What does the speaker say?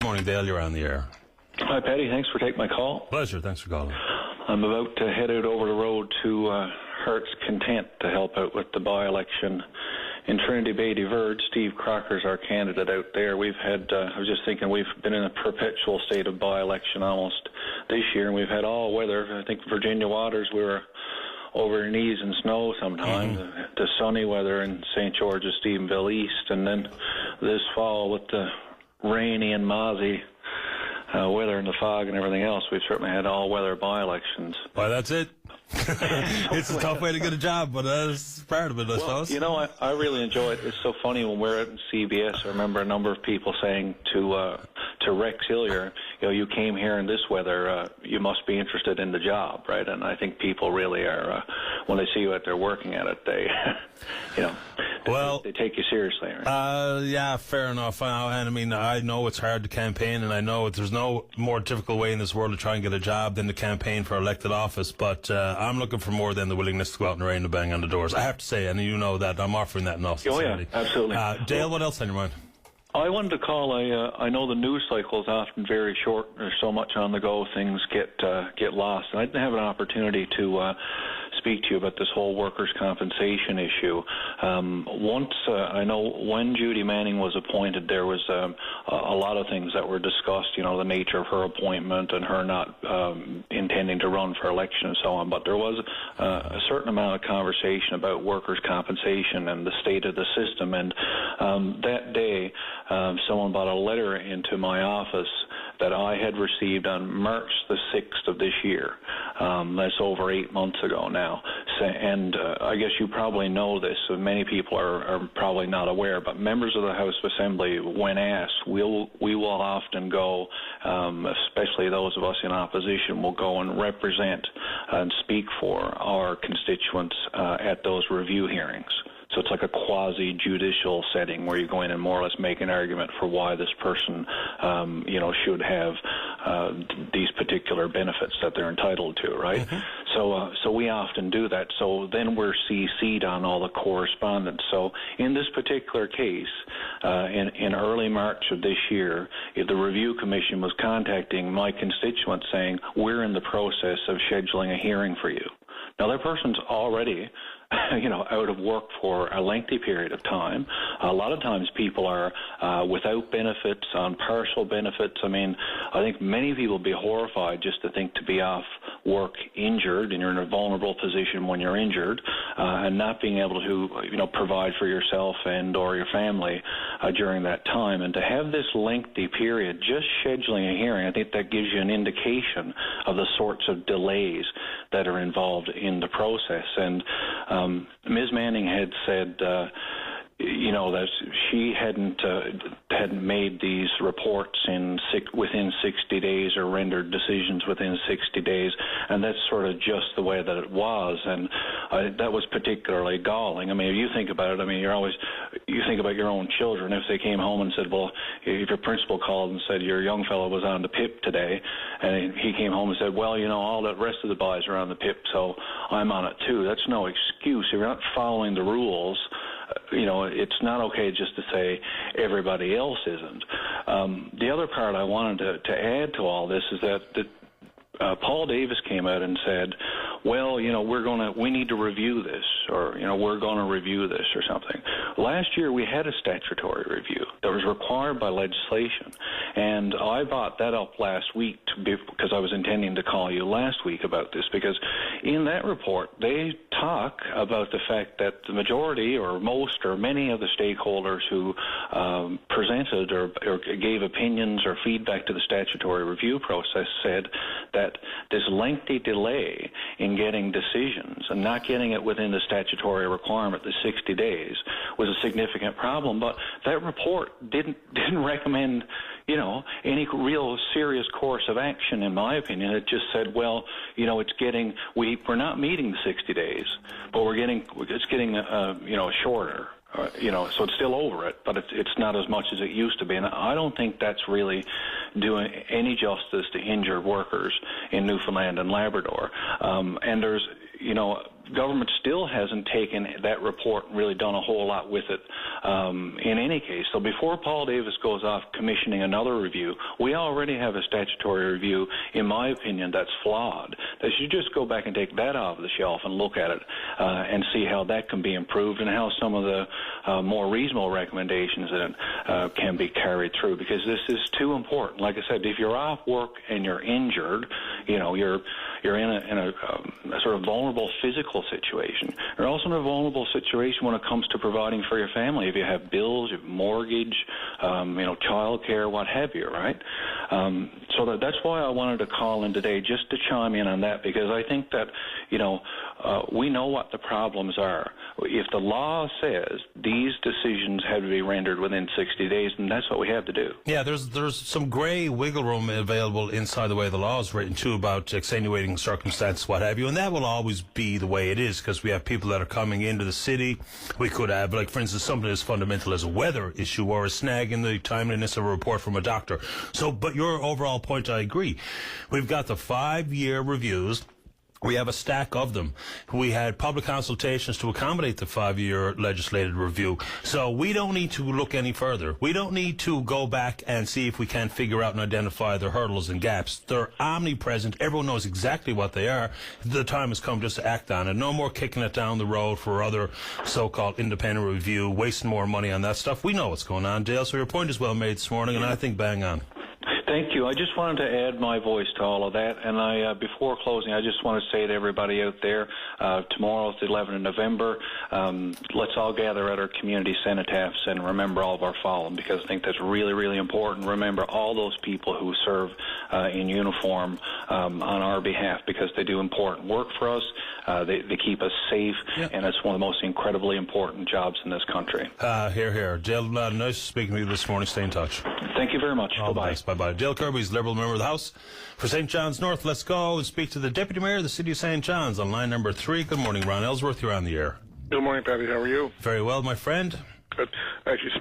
Morning, Dale. You're on the air. Hi, Paddy. Thanks for taking my call. Pleasure. Thanks for calling. I'm about to head out over the road to Heart's Content to help out with the by-election in Trinity Bay Diverge. Steve Crocker's our candidate out there. We've had, I was just thinking, we've been in a perpetual state of by-election almost this year, and we've had all weather. I think Virginia Waters, we were over our knees in snow sometimes, the sunny weather in St. George's, Stephenville East, and then this fall with the rainy and mozzie weather and the fog and everything else, we've certainly had all-weather by-elections. Well, that's it. It's a tough way to get a job, but that's part of it, I suppose. You know, I really enjoy it. It's so funny when we're out in CBS. I remember a number of people saying to Rex Hillier, you know, you came here in this weather, you must be interested in the job, right? And I think people really are, when they see you out there working at it, they, you know, they take you seriously. Right? Yeah, fair enough. And I mean, I know it's hard to campaign, and I know there's no more difficult way in this world to try and get a job than to campaign for elected office, but I'm looking for more than the willingness to go out in the rain and bang on the doors. I have to say, and you know that, I'm offering that in all sincerity. Oh, yeah, absolutely. Dale, what else on your mind? I wanted to call. I know the news cycle is often very short. There's so much on the go, things get lost. And I didn't have an opportunity to speak to you about this whole workers' compensation issue. I know when Judy Manning was appointed, there was a lot of things that were discussed, you know, the nature of her appointment and her not intending to run for election and so on. But there was a certain amount of conversation about workers' compensation and the state of the system. And that day, someone brought a letter into my office that I had received on March the 6th of this year. That's over 8 months ago now. And I guess you probably know this, so many people are probably not aware, but members of the House of Assembly, when asked, we will often go, especially those of us in opposition, will go and represent and speak for our constituents at those review hearings. So it's like a quasi-judicial setting where you go in and more or less make an argument for why this person, should have these particular benefits that they're entitled to, right? Mm-hmm. So we often do that. So then we're CC'd on all the correspondence. So in this particular case, in early March of this year, the Review Commission was contacting my constituents saying, we're in the process of scheduling a hearing for you. Now, that person's already out of work for a lengthy period of time. A lot of times people are without benefits, on partial benefits. I mean, I think many people would be horrified just to think to be off work injured, and you're in a vulnerable position when you're injured, and not being able to, provide for yourself and or your family during that time. And to have this lengthy period, just scheduling a hearing, I think that gives you an indication of the sorts of delays that are involved in the process. And Ms. Manning had said, that she hadn't made these reports within 60 days or rendered decisions within 60 days, and that's sort of just the way that it was, and that was particularly galling. I mean, if you think about it, I mean, you think about your own children. If they came home and said, well, if your principal called and said your young fellow was on the PIP today, and he came home and said, well, all the rest of the boys are on the PIP, so I'm on it too. That's no excuse. If you're not following the rules, it's not okay just to say everybody else isn't. The other part I wanted to add to all this is that Paul Davis came out and said, well, we need to review this, or, we're going to review this or something. Last year we had a statutory review that was required by legislation, and I brought that up last week because I was intending to call you last week about this, because in that report they talk about the fact that the majority or most or many of the stakeholders who presented or gave opinions or feedback to the statutory review process said that this lengthy delay in getting decisions and not getting it within the statutory requirement, the 60 days, was a significant problem. But that report didn't recommend, any real serious course of action, in my opinion. It just said, well, we're not meeting the 60 days, but it's getting shorter. So it's still over it, but it's not as much as it used to be. And I don't think that's really doing any justice to injured workers in Newfoundland and Labrador. And there's, government still hasn't taken that report and really done a whole lot with it in any case. So before Paul Davis goes off commissioning another review, we already have a statutory review, in my opinion, that's flawed. They should just go back and take that off the shelf and look at it and see how that can be improved and how some of the more reasonable recommendations in it can be carried through, because this is too important. Like I said, if you're off work and you're injured, you're in a sort of vulnerable physical situation. You're also in a vulnerable situation when it comes to providing for your family. If you have bills, you have mortgage, child care, what have you, right? So that's why I wanted to call in today, just to chime in on that, because I think that, we know what the problems are. If the law says these decisions have to be rendered within 60 days, then that's what we have to do. Yeah, there's some grey wiggle room available inside the way the law is written, too, about extenuating circumstances, what have you, and that will always be the way it is, because we have people that are coming into the city. We could have, like, for instance, something as fundamental as a weather issue or a snag in the timeliness of a report from a doctor. So, but your overall point, I agree. We've got the 5-year reviews. We have a stack of them. We had public consultations to accommodate the 5-year legislative review. So we don't need to look any further. We don't need to go back and see if we can figure out and identify the hurdles and gaps. They're omnipresent. Everyone knows exactly what they are. The time has come just to act on it. No more kicking it down the road for other so-called independent review, wasting more money on that stuff. We know what's going on, Dale. So your point is well made this morning, and I think bang on. Thank you. I just wanted to add my voice to all of that. And before closing, I just want to say to everybody out there, tomorrow is the 11th of November. Let's all gather at our community cenotaphs and remember all of our fallen, because I think that's really, really important. Remember all those people who serve in uniform on our behalf, because they do important work for us. They keep us safe, and it's one of the most incredibly important jobs in this country. Hear, hear. Dale, nice speaking to you this morning. Stay in touch. Thank you very much. Bye-bye. Bye-bye. Dale Kirby is Liberal member of the House for St. John's North. Let's go and speak to the Deputy Mayor of the City of St. John's on line number 3. Good morning, Ron Ellsworth. You're on the air. Good morning, Patty. How are you? Very well, my friend. Good. Actually,